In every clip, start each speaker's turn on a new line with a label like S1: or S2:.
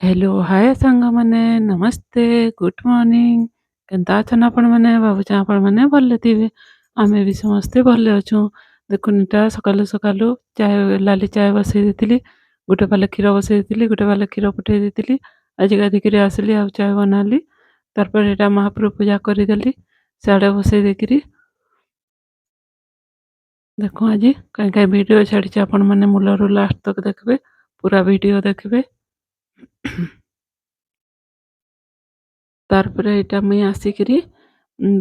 S1: Hello hi ସାଙ୍ଗମାନେ ନମସ୍ତେ good morning କେନ୍ତା ଅଛନ୍ ଆପଣମାନେ ଭାବୁଛେଁ ଆପଣମାନେ ଭଲରେ ଥିବେ ଆମେ ବି ସମସ୍ତେ ଭଲରେ ଅଛୁଁ। ଦେଖୁନ୍ ଇଟା ସକାଳୁ ସକାଳୁ ଲାଲି ଚାଏ ବସେଇ ଦେଇଥିଲି, ଗୋଟେ ପାଲେ କ୍ଷୀର ବସେଇ ଦେଇଥିଲି, ଗୋଟେ ପାଲେ କ୍ଷୀର ଫୁଟେଇ ଦେଇଥିଲି। ଆଜି ଗାଧିକିରି ଆସିଲି ଆଉ ଚାଏ ବନାଲି, ତାପରେ ଏଇଟା ମହାପ୍ରଭୁ ପୂଜା କରିଦେଲି ସିଆଡ଼େ ବସେଇ ଦେଇକିରି। ଦେଖୁଁ ଆଜି କାଇଁ କାଇଁ ଭିଡ଼ିଓ ଛାଡ଼ିଛି, ଆପଣମାନେ ମୂଳରୁ ଲାଷ୍ଟ ତକ୍ ଦେଖିବେ, ପୁରା ଭିଡ଼ିଓ ଦେଖିବେ। ତାପରେ ଏଇଟା ମୁଇଁ ଆସିକିରି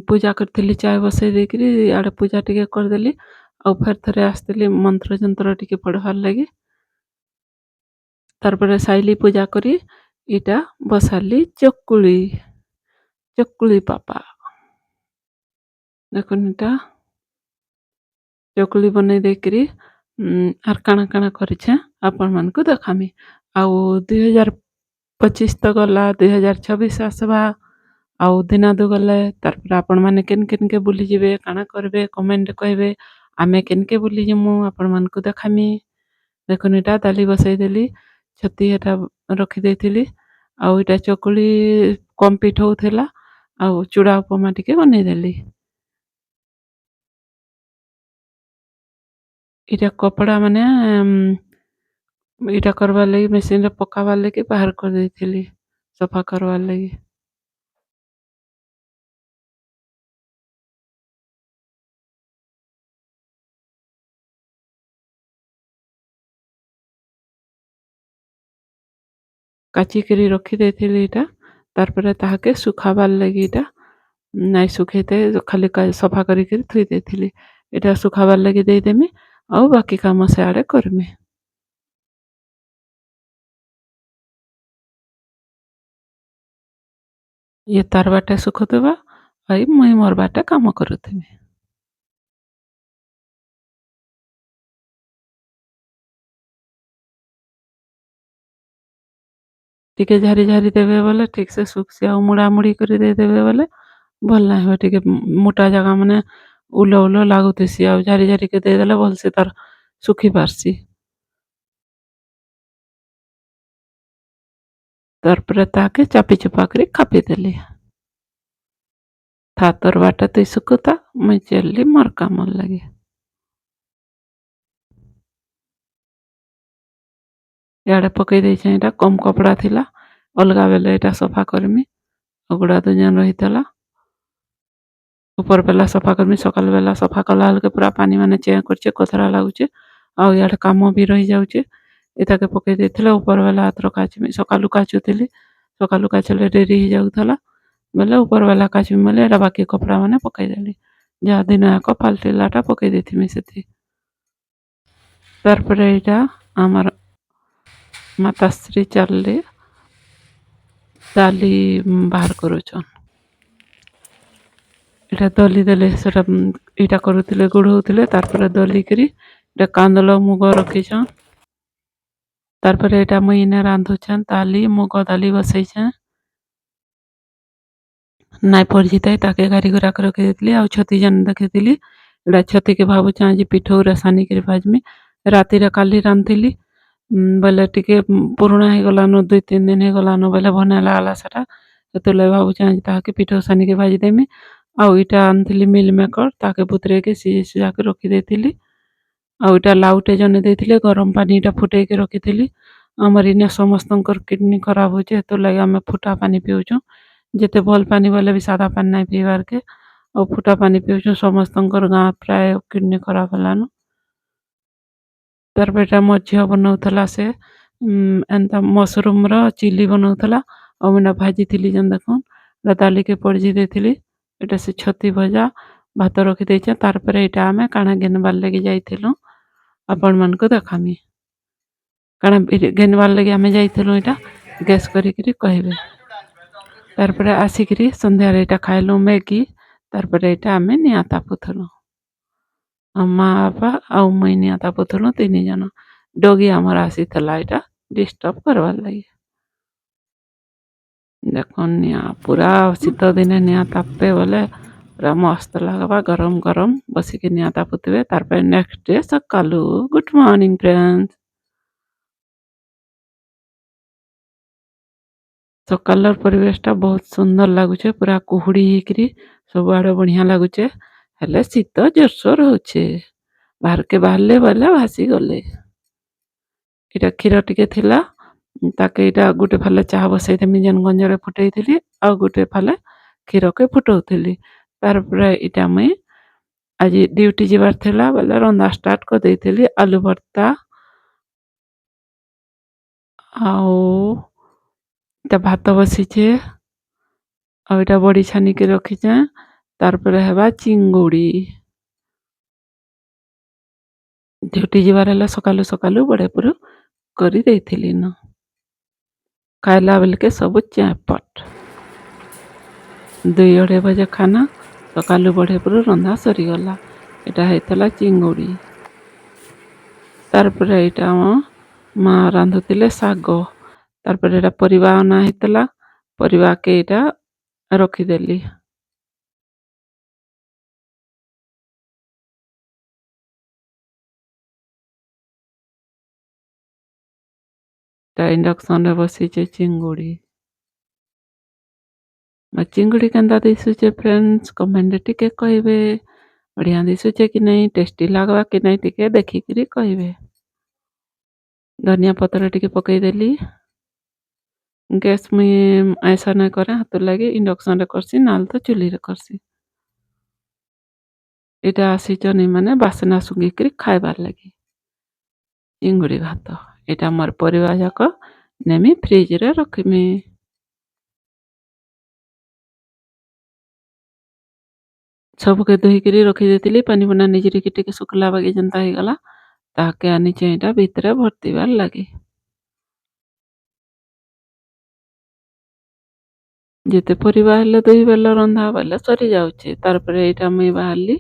S1: ପୂଜା କରିଥିଲି, ଚାଏ ବସେଇ ଦେଇକିରି ଇଆଡ଼େ ପୂଜା ଟିକେ କରିଦେଲି। ଆଉ ଫେର୍ ଥରେ ଆସିଥିଲି ମନ୍ତ୍ର ଯନ୍ତ୍ର ଟିକେ ପଢ଼ବାର୍ ଲାଗି। ତାପରେ ସାଇଲି ପୂଜା କରି ଇଟା ବସାଲି ଚକୁଳି ପାପା। ଦେଖୁନ୍ ଇଟା ଚକୁଳି ବନେଇ ଦେଇକିରି ଆର୍ କାଣା କାଣା କରିଛେଁ ଆପଣମାନଙ୍କୁ ଦେଖାମି। ଆଉ 2025 ତ ଗଲା, 2026 ଆସ୍ବା। ଆଉ ଦିନା ଦୁ ଗଲେ ତାପରେ ଆପଣମାନେ କେନ୍ କେନ୍କେ ବୁଲିଯିବେ, କାଣା କରିବେ କମେଣ୍ଟ କହିବେ। ଆମେ କେନ୍କେ ବୁଲି ଯିମୁ ଆପଣମାନଙ୍କୁ ଦେଖାମି। ଦେଖୁନ୍ ଇଟା ଡାଲି ବସେଇ ଦେଲି, ଛତି ହେଟା ରଖିଦେଇଥିଲି। ଆଉ ଇଟା ଚକୁଳି କମ୍ ପିଠଉ ଥିଲା, ଆଉ ଚୂଡ଼ା ଉପମା ଟିକେ ବନେଇଦେଲି। ଇଟା କପଡ଼ା ମାନେ ଇଟା କରବାର୍ ଲାଗି ମେସିନ୍ରେ ପକାବାର୍ ଲାଗି ବାହାର କରିଦେଇଥିଲି ସଫା କରବାର୍ ଲାଗି। କାଚିକିରି ରଖିଦେଇଥିଲି ଇଟା, ତାପରେ ତାହାକେ ଶୁଖାବାର୍ ଲାଗି ଇଟା ନାଇଁ ଶୁଖେଇତେ ଖାଲି ସଫା କରିକିରି ଥୁଇ ଦେଇଥିଲି। ଇଟା ଶୁଖାବାର୍ ଲାଗି ଦେଇଦେମି, ଆଉ ବାକି କାମ ସିଆଡ଼େ କର୍ମି। ଇଏ ତାର୍ ବାଟେ ଶୁଖୁଥିବା, ଆଉ ମୁଇଁ ମୋର୍ ବାଟେ କାମ କରୁଥିମି। ଟିକେ ଝାରି ଝାରି ଦେବେ ବୋଲେ ଠିକ୍ ସେ ଶୁଖ୍ସି, ଆଉ ମୁଡ଼ା ମୁଡ଼ି କରି ଦେଇଦେବେ ବୋଲେ ଭଲ୍ ନାଇଁ ହୁଏ। ଟିକେ ମୋଟା ଜାଗା ମାନେ ଉଲ ଲାଗୁଥିସି, ଆଉ ଝାରି ଝାରିକେ ଦେଇଦେଲେ ଭଲ୍ସେ ତାର୍ ଶୁଖି ପାର୍ସି। ତାପରେ ତାହାକେ ଚାପି ଚୁପା କରି ଖାପିଦେଲି। ଥା ତୋର୍ ବାଟେ ତୁଇ ଶୁଖୁଥା, ମୁଇଁ ଚାଲ୍ଲି ମୋର୍ କାମର୍ ଲାଗି। ଇଆଡ଼େ ପକେଇ ଦେଇଛେଁ, ଇଟା କମ୍ କପଡ଼ା ଥିଲା, ଅଲଗା ବେଲେ ଇଟା ସଫା କରିମି। ଅଗୁଡ଼ା ତ ଯେନ୍ ରହିଥିଲା, ଉପର ବେଲା ସଫା କରିମି। ସକାଳ ବେଲା ସଫା କଲା ବେଲ୍କେ ପୁରା ପାନି ମାନେ ଚେଁ କରିଛେ, କୋତରା ଲାଗୁଛେ। ଆଉ ଇଆଡ଼େ କାମ ବି ରହିଯାଉଛେ। ଏତାକେ ପକେଇ ଦେଇଥିଲେ ଉପର ବେଲା ଆଥର କାଚ୍ମି। ସକାଳୁ କାଚୁଥିଲି, ସକାଳୁ କାଚ୍ଲେ ଡେରି ହେଇଯାଉଥିଲା ବେଲେ ଉପର ବେଲା କାଚ୍ମି ବେଲେ ଏଟା ବାକି କପଡ଼ା ମାନେ ପକେଇଦେଲି। ଯାହା ଦିନ ଯାକ ପାଲ୍ଟିଲାଟା ପକେଇ ଦେଇଥିମି ସେଥି। ତାପରେ ଇଟା ଆମର୍ ମାତାଶ୍ରୀ ଚାଲ୍ଲେ ଡାଲି ବାହାର କରୁଛନ୍। ଇଟା ଦଲି ଦେଲେ ସେଟା ଇଟା କରୁଥିଲେ ଗୁଡ଼ଉଥିଲେ, ତାପରେ ଦଲିକିରି ଇଟା କାନ୍ଦଲ ମୁଗ ରଖିଛନ୍। ତାପରେ ଏଇଟା ମୁଇଁ ଇନେ ରାନ୍ଧୁଛେଁ ଡାଲି, ମୁଗ ଡାଲି ବସେଇଛେଁ। ନାଇଁ ପଡିଯିତାଇ ତାକେ ଘାରି ଘୁରାକେ ରଖିଦେଇଥିଲି। ଆଉ ଛତି ଯେନ୍ ଦେଖିଥିଲି, ଏଟା ଛତିକେ ଭାବୁଛେଁ ଆଜି ପିଠଉରେ ସାନିକିରି ଭାଜ୍ମି। ରାତିରେ କାଲି ରାନ୍ଧଥିଲି ବେଲେ ଟିକେ ପୁରୁଣା ହେଇଗଲାନ, 2-3 ଦିନ୍ ହେଇଗଲାନ ବେଲେ ଭଲ୍ ନାଇଁ ଲାଗ୍ଲା ସେଟା। ହେତିର୍ଲାଗି ଭାବୁଛେଁ ଆଜି ତାହାକେ ପିଠଉ ସାନିକି ଭାଜିଦେମି। ଆଉ ଇଟା ଆଣିଥିଲି ମିଲ୍ ମେକର୍, ତାକେ ବତୁରେଇକି ସିଝେଇ ସୁଝାକେ ରଖିଦେଇଥିଲି। ଆଉ ଇଟା ଲାଉଟେ ଜଣେ ଦେଇଥିଲେ, ଗରମ୍ ପାନି ଇଟା ଫୁଟେଇକି ରଖିଥିଲି। ଆମର୍ ଇନେ ସମସ୍ତଙ୍କର କିଡନୀ ଖରାପ୍ ହଉଛେ, ହେତିର୍ଲାଗି ଆମେ ଫୁଟା ପାନି ପିଉଛୁଁ। ଯେତେ ଭଲ୍ ପାନି ବୋଲେ ବି ସାଧା ପାନି ନାଇଁ ପିଇବାର୍ କେ, ଆଉ ଫୁଟା ପାନି ପିଉଛୁଁ। ସମସ୍ତଙ୍କର ଗାଁ ପ୍ରାୟ କିଡନୀ ଖରାପ୍ ହେଲାନ। ତାର୍ ଏଟା ମୋ ଝିଅ ବନଉଥିଲା, ସେ ଏନ୍ତା ମସରୁମ୍ ର ଚିଲି ବନଉଥିଲା। ଆଉ ମୁଇଁ ଭାଜିଥିଲି ଯେନ୍ ଦେଖୁନ୍, ଡାଲିକେ ପଡ୍ଜି ଦେଇଥିଲି। ଏଟା ସେ ଛତି ଭଜା, ଭାତ ରଖିଦେଇଛେଁ। ତାର୍ ପରେ ଇଟା ଆମେ କାଣା ଘିନବାର୍ ଲାଗି ଯାଇଥିଲୁଁ, ଆପଣ୍ ମାନଙ୍କୁ ଦେଖାମି। କାଣା ଘିନବାର୍ ଲାଗି ଆମେ ଯାଇଥିଲୁଁ ଇଟା ଗେସ୍ କରିକିରି କହେବେ। ତାର୍ ପରେ ଆସିକିରି ସନ୍ଧ୍ୟାରେ ଇଟା ଖାଇଲୁଁ ମ୍ୟାଗି। ତାର୍ ପରେ ଇଟା ଆମେ ନିଆଁ ତାପୁଥିଲୁଁ। ମା, ବାପା ଆଉ ମୁଇଁ ନିଆଁ ତାପୁଥିଲୁଁ 3 ଜଣ। ଡଗି ଆମର୍ ଆସିଥିଲା ଇଟା ଡିଷ୍ଟର୍ବ କରବାର୍ ଲାଗି। ଦେଖୁନ୍ ନିଆଁ ପୁରା ଶୀତ ଦିନେ ନିଆଁ ତାପ୍ବେ ବୋଲେ ପୁରା ମସ୍ତ୍ ଲାଗ୍ବା। ଗରମ୍ ଗରମ୍ ବସିକି ନିଆଁ ତାପୁଥିବେ। ତାର୍ ପରେ ନେକ୍ସଟ୍ ଡେ ସକାଲୁ ଗୁଡ୍ ମର୍ଣ୍ଣିଂ ଫ୍ରେଣ୍ଡସ୍। ସକାଳର ପରିବେଶଟା ବହୁତ ସୁନ୍ଦର ଲାଗୁଛେ, ପୁରା କୁହୁଡ଼ି ହେଇକିରି ସବୁଆଡ଼େ ବଢ଼ିଆ ଲାଗୁଛେ। ହେଲେ ଶୀତ ଜୋରସୋର ହଉଛେ। ବାହାରକେ ବାହାରିଲେ ବୋଇଲେ ଭାସିଗଲେ। ଏଇଟା କ୍ଷୀର ଟିକେ ଥିଲା, ତାକେ ଏଇଟା ଗୋଟେ ଫାଲେ ଚାହା ବସେଇଦେମି ଯେନ୍ ଗଞ୍ଜରେ ଫୁଟେଇଥିଲି, ଆଉ ଗୋଟେ ଫାଲେ କ୍ଷୀରକେ ଫୁଟଉଥିଲି। ତାରପରେ ଏଇଟା ମୁଇଁ ଆଜି ଡ୍ୟୁଟି ଯିବାର ଥିଲା ବୋଲେ ରନ୍ଧା ଷ୍ଟାର୍ଟ କରିଦେଇଥିଲି। ଆଲୁ ଭର୍ତ୍ତା ଆଉ ଏଇଟା ଭାତ ବସିଛେ, ଆଉ ଏଇଟା ବଡ଼ି ଛାନିକି ରଖିଛେଁ। ତାରପରେ ହେବା ଚିଙ୍ଗୁଡ଼ି। ଡ୍ୟୁଟି ଯିବାର ହେଲା ସକାଳୁ ସକାଳୁ ବଢ଼େପୁର କରି ଦେଇଥିଲି ନ। ଖାଇଲା ବେଲକେ ସବୁ ଚାପଟ। 2-2:30 ବଜେ ଖାନା ସକାଳୁ ବଢ଼େପୁର ରନ୍ଧା ସରିଗଲା। ଏଇଟା ହେଇଥିଲା ଚିଙ୍ଗୁଡ଼ି। ତାରପରେ ଏଇଟା ମା ରାନ୍ଧୁଥିଲେ ଶାଗ। ତାରପରେ ଏଇଟା ପରିବା ଅନା ହେଇଥିଲା, ପରିବାକେ ଏଇଟା ରଖିଦେଲି। ଏଇଟା ଇଣ୍ଡକ୍ସନରେ ବସିଛେ ଚିଙ୍ଗୁଡ଼ି। ଚିଙ୍ଗୁଡ଼ି କେନ୍ତା ଦିଶୁଛେ ଫ୍ରେଣ୍ଡସ୍, କମେଣ୍ଟରେ ଟିକେ କହିବେ। ବଢ଼ିଆ ଦିଶୁଛେ କି ନାଇଁ, ଟେଷ୍ଟି ଲାଗ୍ବା କି ନାଇଁ ଟିକେ ଦେଖିକିରି କହିବେ। ଧନିଆ ପତ୍ର ଟିକେ ପକେଇଦେଲି। ଗ୍ୟାସ୍ ମୁଇଁ ଆଇଁଷ ନାଇଁ କରେ, ହାତର ଲାଗି ଇଣ୍ଡକ୍ସନରେ କରସି, ନହେଲେ ତ ଚୁଲିରେ କରସି। ଏଇଟା ଆସିଛନ୍ ମାନେ ବାସ୍ନା ଶୁଙ୍ଗିକିରି ଖାଇବାର୍ ଲାଗି ଚିଙ୍ଗୁଡ଼ି ଭାତ। ଏଇଟା ମୋର ପରିବା ଯାକ ନେମି ଫ୍ରିଜରେ ରଖିମି। ସବୁକେ ଧୋଇକିରି ରଖିଦେଇଥିଲି, ପାନି ପୁନା ନିଜରିକି ଟିକେ ଶୁଖିଲା ବାଗି ଯେନ୍ତା ହେଇଗଲା, ତାହାକେ ଆନିଛେ ଏଇଟା ଭିତରେ ଭର୍ତ୍ତିବାର ଲାଗି। ଯେତେ ପରିବା ହେଲେ 2 ବେଲ ରନ୍ଧା ବୋଇଲେ ସରି ଯାଉଛି। ତାରପରେ ଏଇଟା ମୁଇଁ ବାହାରିଲି